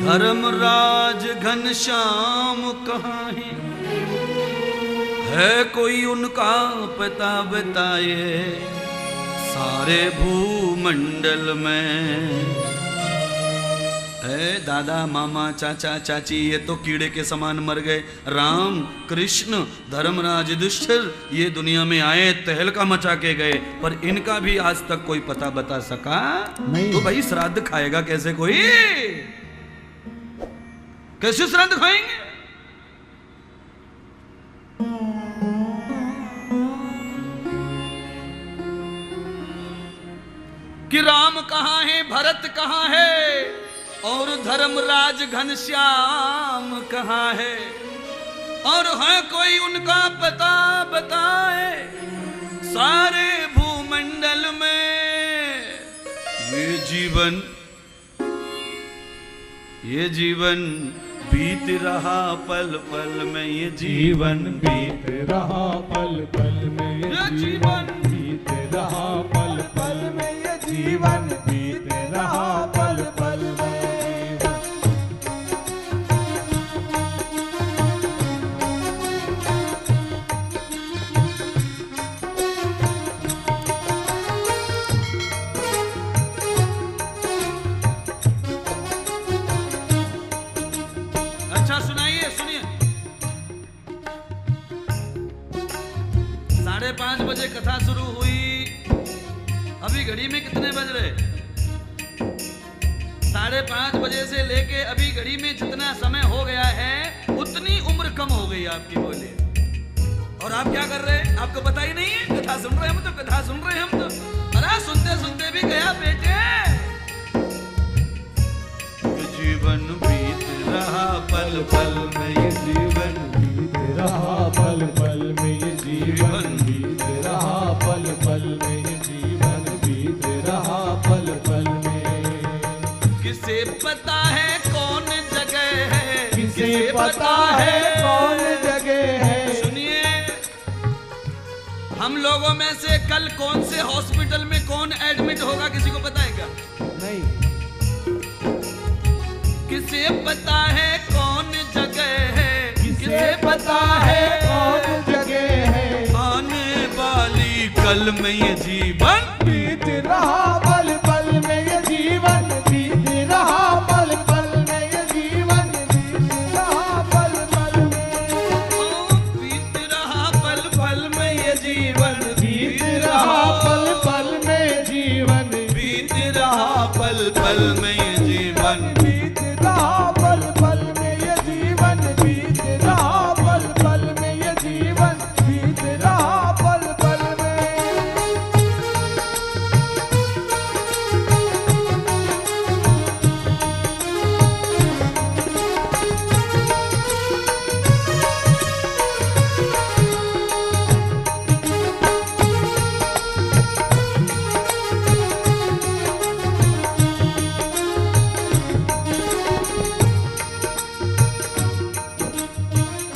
धर्मराज घनश्याम कहाँ है कोई उनका पता बताए सारे भूमंडल में। है दादा मामा चाचा चाची ये तो कीड़े के समान मर गए। राम कृष्ण धर्मराज युधिष्ठिर ये दुनिया में आए तहलका मचा के गए, पर इनका भी आज तक कोई पता बता सका नहीं। तो भाई श्राद्ध खाएगा कैसे कोई? कैसे श्राद्ध खाएंगे? कि राम कहाँ है, भरत कहाँ है और धर्मराज घनश्याम कहाँ है, और है कोई उनका पता बताए सारे भूमंडल में। ये जीवन बीत रहा पल पल में, ये जीवन बीत रहा पल पल में, ये जीवन बीत रहा पल पल में, ये जीवन बीत रहा पल पल में। अच्छा सुनाइए, सुनिए। 5:30 बजे कथा शुरू हुई, अभी घड़ी में कितने बज रहे? 5:30 बजे से लेके अभी घड़ी में जितना समय हो गया है उतनी उम्र कम हो गई आपकी। बोले और आप क्या कर रहे हैं? आपको पता ही नहीं है? कथा सुन रहे हम तो, कथा सुन रहे हम तो। अरे सुनते सुनते भी गया बेटे। जीवन बीत रहा पल पल में, ये जीवन बीत रहा पल पल में, ये जीवन बीत रहा पल पल में, ये जीवन बीत रहा पल पल में। किसे पता है कौन जगह है, किसे पता है कौन जगह है। सुनिए, हम लोगों में से कल कौन से हॉस्पिटल में कौन एडमिट होगा किसी को पता है क्या? नहीं। किसे पता है कौन जगह है, किसे पता है कौन जगह है। आने वाली कल में ये जीवन बीत रहा पल पल में, ये जीवन बीत रहा पल पल में, ये जीवन बीत रहा पल पल में। बीत रहा पल पल में, ये जीवन बीत रहा पल पल में, जीवन बीत रहा पल पल में, ये जीवन बीत रहा पल पल में, ये जीवन बीत रहा पल पल में, ये जीवन बीत रहा पल पल में।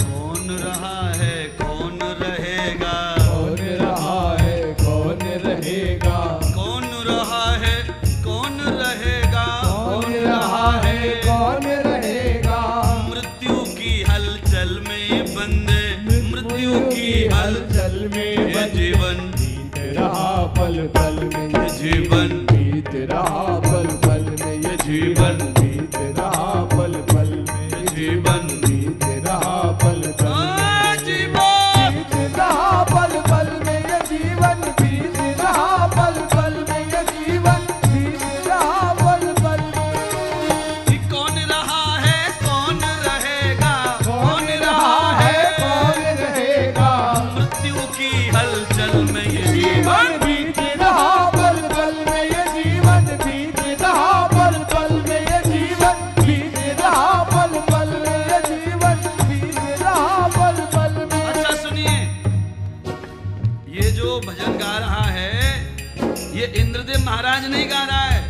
कौन रहा है कौन रहेगा, कौन रहा है कौन रहेगा, कौन रहा है कौन रहेगा, कौन रहा है कौन रहेगा। मृत्यु की हलचल में बंदे, मृत्यु की हलचल में ये जीवन बीत रहा पल पल में, ये जीवन बीत रहा पल पल में, ये जीवन बीत रहा पल पल में, ये जीवन बीत रहा पल पल में, बीत रहा पल पल में, ये जीवन बीत रहा पल पल में, ये जीवन बीत रहा पल पल में। कौन रहा है कौन रहेगा, कौन रहा है कौन रहेगा। मृत्यु की हलचल में ये जीवन बीत रहा पल पल में, ये जीवन बीत रहा पल पल में, ये जीवन बीत रहा पल पल में, ये जीवन बीत रहा पल पल में। अच्छा सुनिए, ये जो भजन गा रहा है ये इंद्रदेव महाराज नहीं गा रहा है।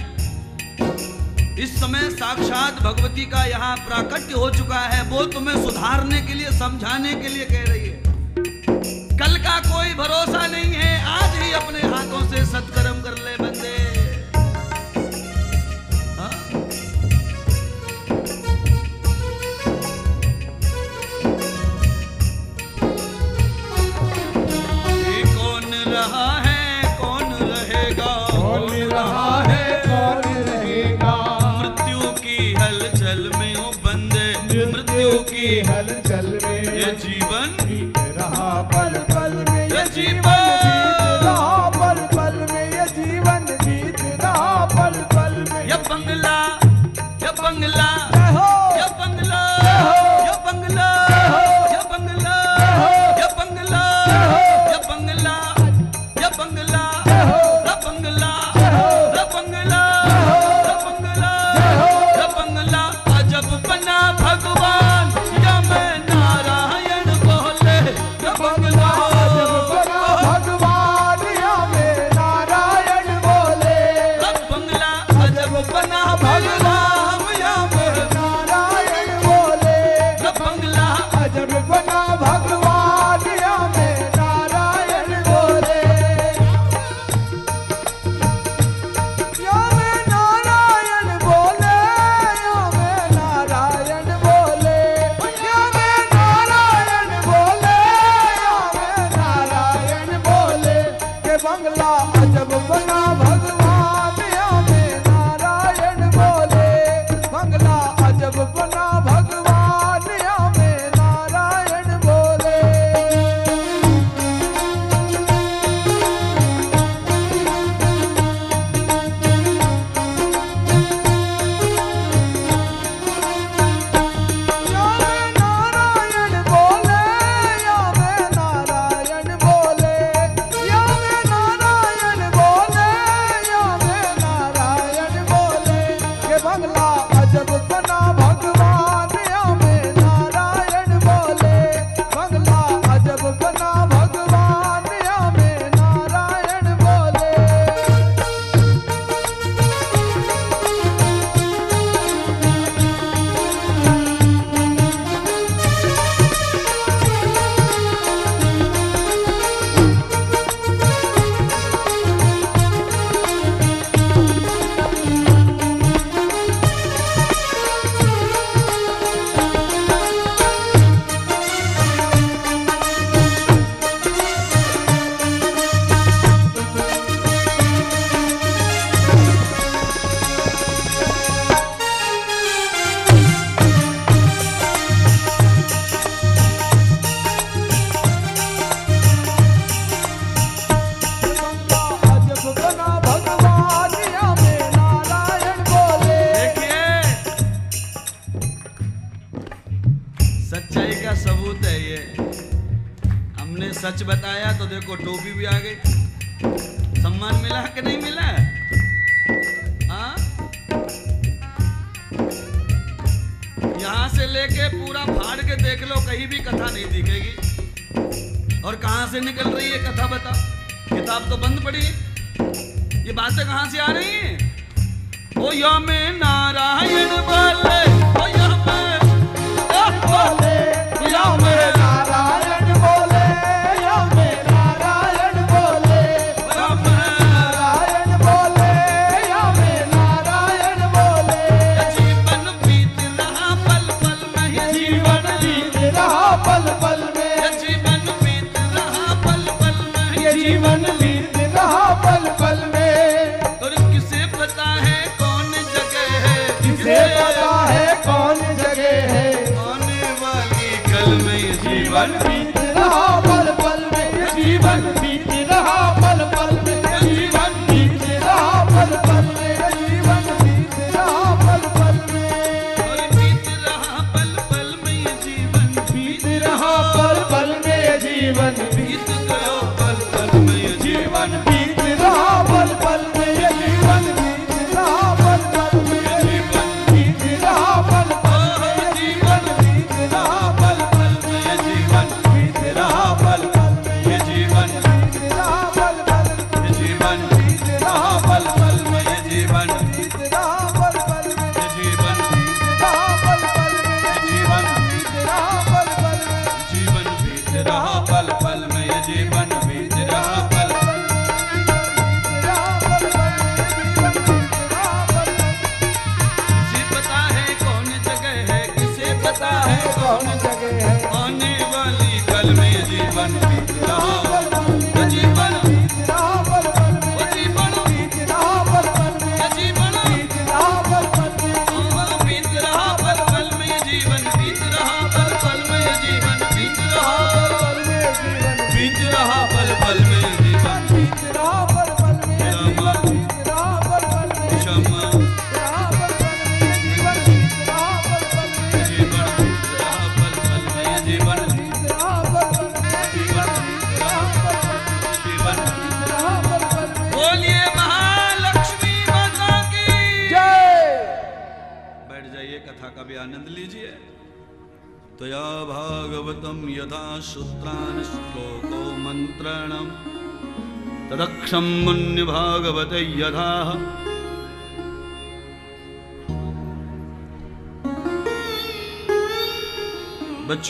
इस समय साक्षात भगवती का यहाँ प्राकट्य हो चुका है। वो तुम्हें सुधारने के लिए, समझाने के लिए कह रही है। कल का कोई भरोसा नहीं है, आज ही अपने हाथों से सत्कर्म कर ले बंदे। हाँ? बंगला ये बंगला ये बंगला ये बंगला ये बंगला ये बंगला ये बंगला ये बंगला रे बंगला रे बंगला रे बंगला रे बंगला अजब बना भगवान या मैं नारायण बोले रे बंगला अजब बना भगवान या मैं नारायण बोले रे बंगला अजब बना भगवान या मैं नारायण बोले रे बंगला अजब बना भगवान या मैं नारायण बोले या मैं नारायण बोले या मैं नारायण बोले या मैं नारायण बोले या मैं नारायण बोले के बंगला अजब बना भगवान या मैं नारायण बोले बंगला अजब बना भगवान या मैं नारायण बोले या मैं नारायण बोले या मैं नारायण बोले या मैं नारायण बोले या मैं नारायण बोले के बंगला अजब बना भगवान या मैं नारायण बोले बंगला अजब बना भगवान या मैं नारायण बोले अजब बना भगवान या मैं नारायण बोले देखिए सच्चाई का सबूत है ये हमने सच बताया तो देखो टोपी भी आ गई सम्मान मिला कि नहीं मिला हाँ यहाँ से लेके पूरा फाड़ के देख लो कहीं भी कथा नहीं दिखेगी और कहां से निकल रही है कथा बता किताब तो बंद पड़ी है ये बातें कहां से आ रही हैं ओ या मैं नारायण बोले ओ या मैं बोले या मैं नारायण बोले या मैं नारायण बोले या मैं नारायण बोले या मैं नारायण बोले जीवन बीत रहा पल पल में जीवन बीत रहा पल पल में जीवन बीत रहा पल पल में जीवन बीत रहा पल पल में और किसे पता है कौन जगह है किसे पता है कौन जगह है आने वाली कल में ये जीवन बीत रहा पल पल में जीवन बीत रहा पल पल में जीवन बीत रहा पल पल में जीवन बीत रहा पल पल में और बीत रहा पल पल में ये जीवन बीत रहा पल पल में ये जीवन बीत गयो पल पल में ये जीवन बीत रहा पल पल में ये जीवन बीत रहा पल पल में ये जीवन बीत रहा पल पल में ये जीवन बीत रहा पल पल में ये जीवन बीत जाइए, कथा का भी आनंद लीजिए। त्वया भागवतम यथा सूत्रान् श्लोको मंत्रणम् तदक्षम मुन्य भागवते यथा